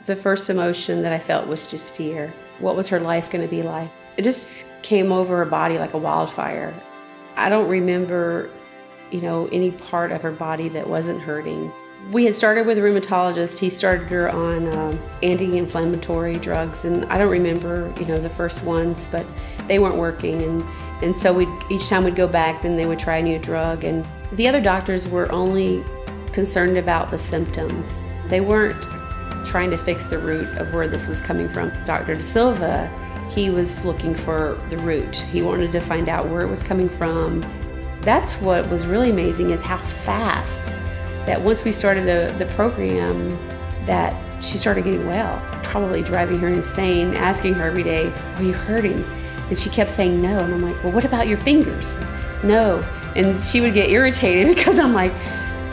The first emotion that I felt was just fear. What was her life going to be like? It just came over her body like a wildfire. I don't remember, any part of her body that wasn't hurting. We had started with a rheumatologist. He started her on anti-inflammatory drugs, and I don't remember, the first ones, but they weren't working. And so each time we'd go back, then they would try a new drug. And the other doctors were only concerned about the symptoms. They weren't trying to fix the root of where this was coming from. Dr. DaSilva, he was looking for the root. He wanted to find out where it was coming from. That's what was really amazing, is how fast that once we started the program, that she started getting well. Probably driving her insane, asking her every day, "Are you hurting?" And she kept saying no. And I'm like, "Well, what about your fingers?" "No." And she would get irritated because I'm like,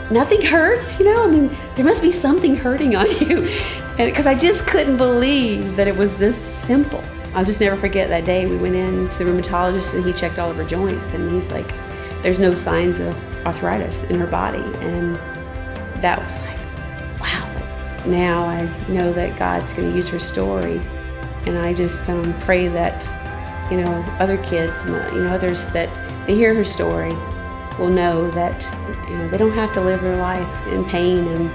"Nothing hurts, there must be something hurting on you." And because I just couldn't believe that it was this simple. I'll just never forget that day we went in to the rheumatologist and he checked all of her joints and he's like, "There's no signs of arthritis in her body." And that was like, wow. Now I know that God's going to use her story. And I just pray that, other kids and, others that they hear her story will know that, they don't have to live their life in pain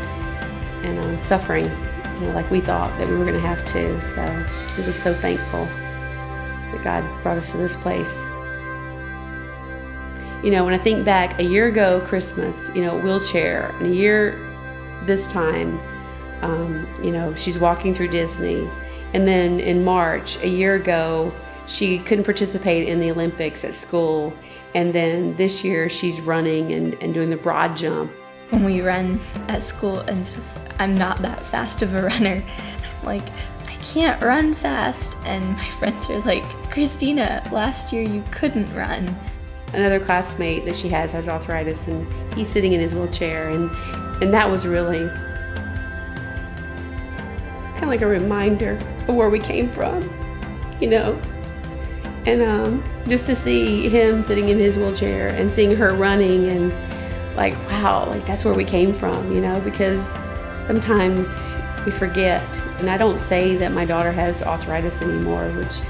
and suffering, like we thought that we were going to have to. So I'm just so thankful that God brought us to this place. When I think back, a year ago, Christmas, wheelchair, and a year this time, she's walking through Disney. And then in March, a year ago, she couldn't participate in the Olympics at school. And then this year, she's running and doing the broad jump. When we run at school and stuff, I'm not that fast of a runner. Like, I can't run fast. And my friends are like, "Kristina, last year you couldn't run." Another classmate that she has arthritis, and he's sitting in his wheelchair, and that was really kind of like a reminder of where we came from, and just to see him sitting in his wheelchair and seeing her running, and like, wow, like that's where we came from, because sometimes we forget. And I don't say that my daughter has arthritis anymore, which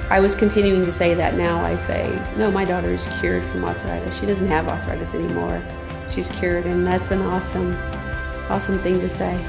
I was continuing to say that. Now I say, no, my daughter is cured from arthritis. She doesn't have arthritis anymore. She's cured, and that's an awesome thing to say.